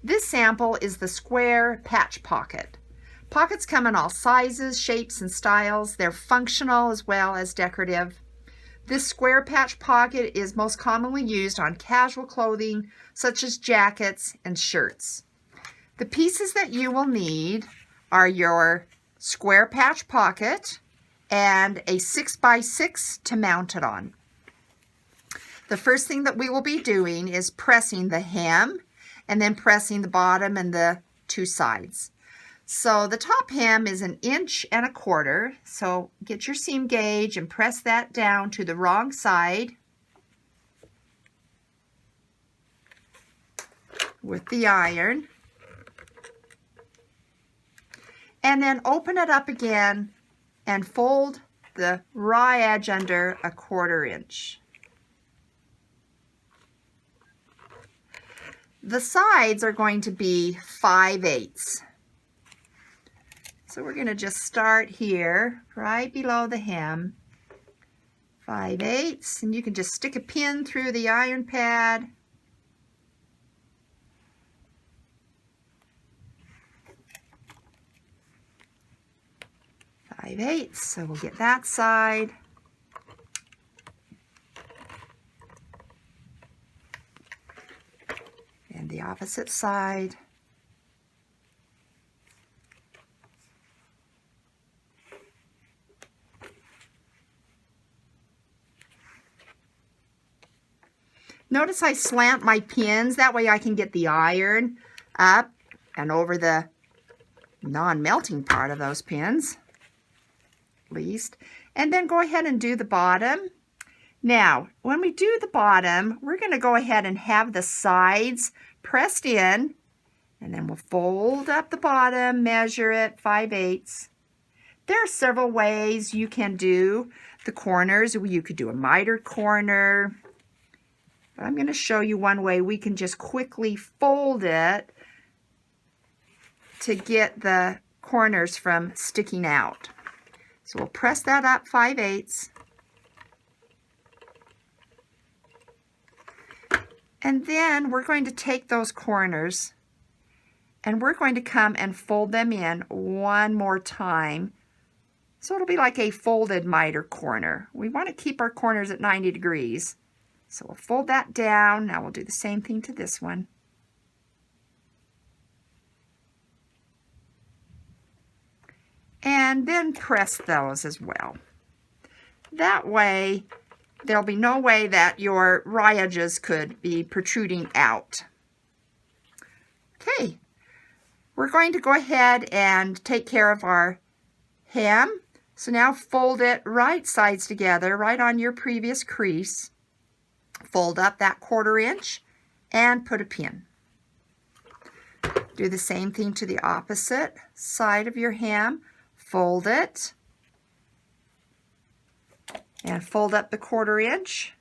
This sample is the square patch pocket. Pockets come in all sizes, shapes, and styles. They're functional as well as decorative. This square patch pocket is most commonly used on casual clothing such as jackets and shirts. The pieces that you will need are your square patch pocket and a 6x6 to mount it on. The first thing that we will be doing is pressing the hem and then pressing the bottom and the two sides. So the top hem is 1 1/4 inches, so get your seam gauge and press that down to the wrong side with the iron. And then open it up again and fold the raw edge under 1/4 inch. The sides are going to be 5/8. So we're going to just start here, right below the hem, 5/8, and you can just stick a pin through the iron pad. So we'll get that side. And the opposite side. Notice I slant my pins, that way I can get the iron up and over the non-melting part of those pins, at least. And then go ahead and do the bottom. Now, when we do the bottom, we're going to go ahead and have the sides pressed in, and then we'll fold up the bottom, measure it 5/8. There are several ways you can do the corners. You could do a mitered corner. But I'm going to show you one way we can just quickly fold it to get the corners from sticking out. So we'll press that up 5/8. And then we're going to take those corners and we're going to come and fold them in one more time. So it'll be like a folded miter corner. We want to keep our corners at 90 degrees. So we'll fold that down. Now we'll do the same thing to this one. And then press those as well. That way, there'll be no way that your raw edges could be protruding out. Okay, we're going to go ahead and take care of our hem. So now fold it right sides together, right on your previous crease. Fold up that 1/4 inch and put a pin. Do the same thing to the opposite side of your hem. Fold it and fold up the 1/4 inch.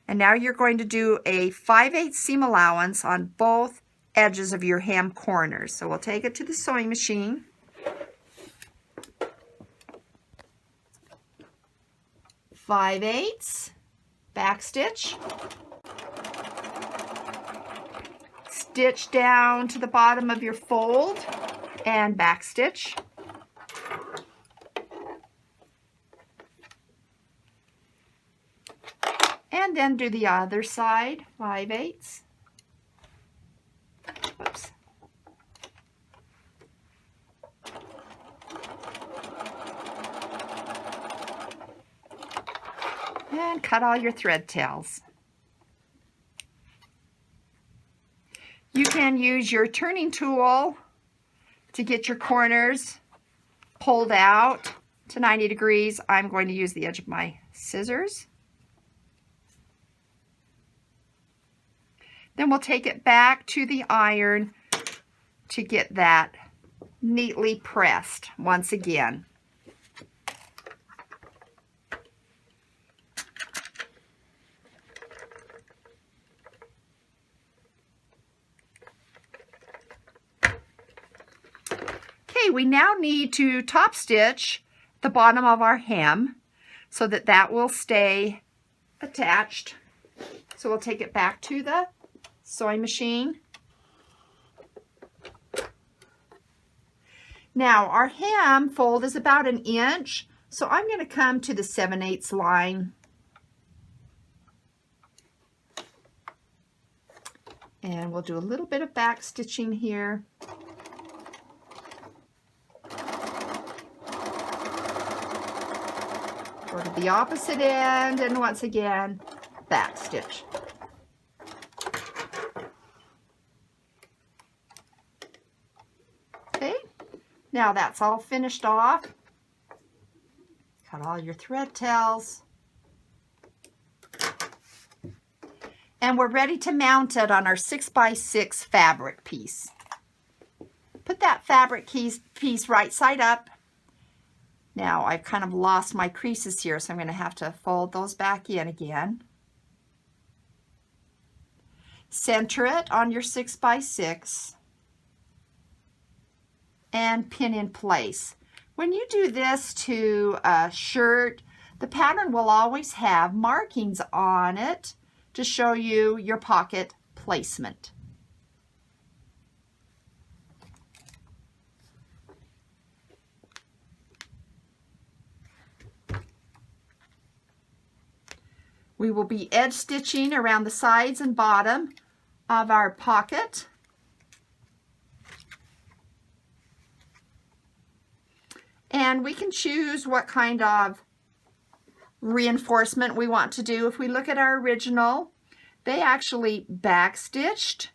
And now you're going to do a 5/8 seam allowance on both edges of your hem corners. So we'll take it to the sewing machine. Five-eighths, back stitch, stitch down to the bottom of your fold and back stitch. And then do the other side, 5/8. Whoops. And cut all your thread tails. You can use your turning tool to get your corners pulled out to 90 degrees. I'm going to use the edge of my scissors. Then we'll take it back to the iron to get that neatly pressed once again. Okay, we now need to top stitch the bottom of our hem so that that will stay attached. So we'll take it back to the sewing machine. Now our hem fold is about 1 inch, so I'm going to come to the 7/8 line. And we'll do a little bit of back stitching here. Go to the opposite end, and once again, back stitch. Okay, now that's all finished off. Cut all your thread tails. And we're ready to mount it on our 6x6 fabric piece. Put that fabric piece right side up. Now I've kind of lost my creases here, so I'm going to have to fold those back in again. Center it on your 6x6 and pin in place. When you do this to a shirt, the pattern will always have markings on it to show you your pocket placement. We will be edge stitching around the sides and bottom of our pocket. And we can choose what kind of reinforcement we want to do. If we look at our original, they actually back stitched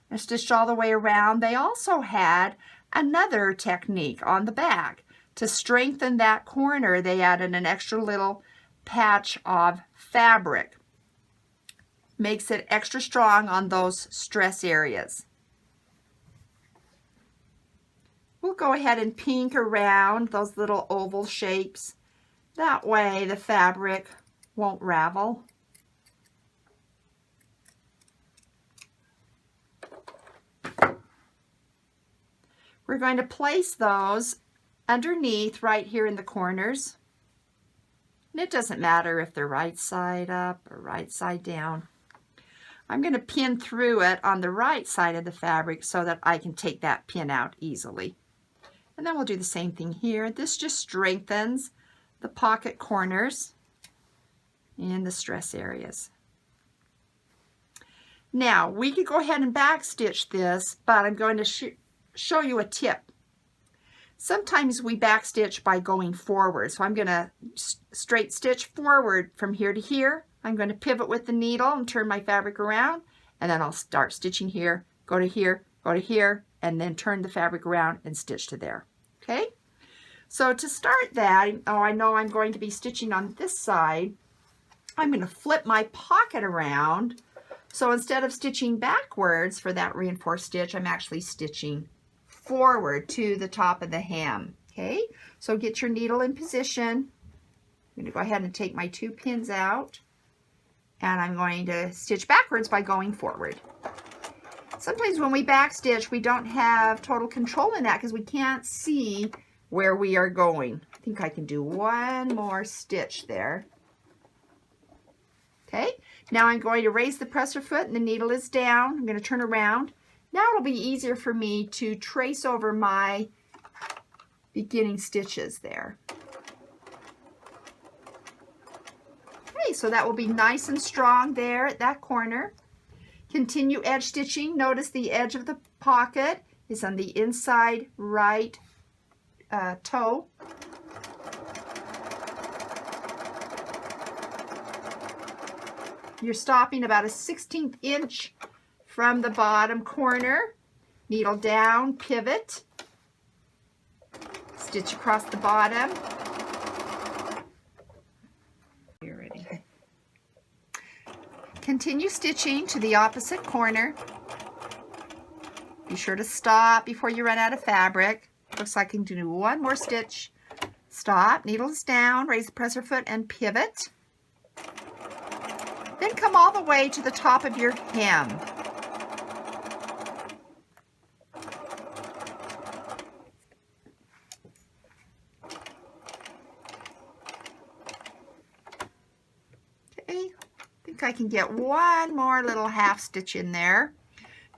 and stitched all the way around. They also had another technique on the back. To strengthen that corner, they added an extra little patch of fabric. Makes it extra strong on those stress areas. We'll go ahead and pink around those little oval shapes. That way the fabric won't ravel. We're going to place those underneath right here in the corners. And it doesn't matter if they're right side up or right side down. I'm going to pin through it on the right side of the fabric so that I can take that pin out easily. And then we'll do the same thing here. This just strengthens the pocket corners and the stress areas. Now, we could go ahead and back stitch this, but I'm going to show you a tip. Sometimes we back stitch by going forward. So I'm going to straight stitch forward from here to here. I'm going to pivot with the needle and turn my fabric around, and then I'll start stitching here, go to here, and then turn the fabric around and stitch to there. Okay? So to start that, I know I'm going to be stitching on this side. I'm going to flip my pocket around. So instead of stitching backwards for that reinforced stitch, I'm actually stitching forward to the top of the hem. Okay, so get your needle in position. I'm going to go ahead and take my 2 pins out, and I'm going to stitch backwards by going forward. Sometimes when we back stitch, we don't have total control in that because we can't see where we are going. I think I can do one more stitch there. Okay, now I'm going to raise the presser foot and the needle is down. I'm going to turn around. Now it'll be easier for me to trace over my beginning stitches there. Okay, so that will be nice and strong there at that corner. Continue edge stitching. Notice the edge of the pocket is on the inside right toe. You're stopping about a 1/16 inch from the bottom corner. Needle down, pivot, stitch across the bottom. You're ready. Continue stitching to the opposite corner. Be sure to stop before you run out of fabric. Looks like I can do one more stitch. Stop, needles down, raise the presser foot and pivot. Then come all the way to the top of your hem. Okay, I think I can get one more little half stitch in there.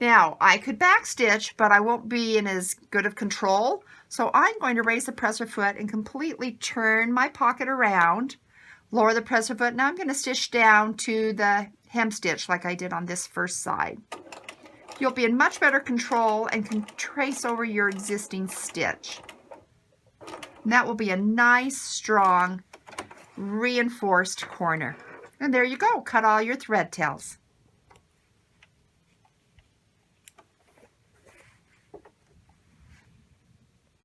Now, I could backstitch, but I won't be in as good of control. So I'm going to raise the presser foot and completely turn my pocket around, lower the presser foot, and I'm going to stitch down to the hem stitch like I did on this first side. You'll be in much better control and can trace over your existing stitch. And that will be a nice, strong, reinforced corner. And there you go, cut all your thread tails.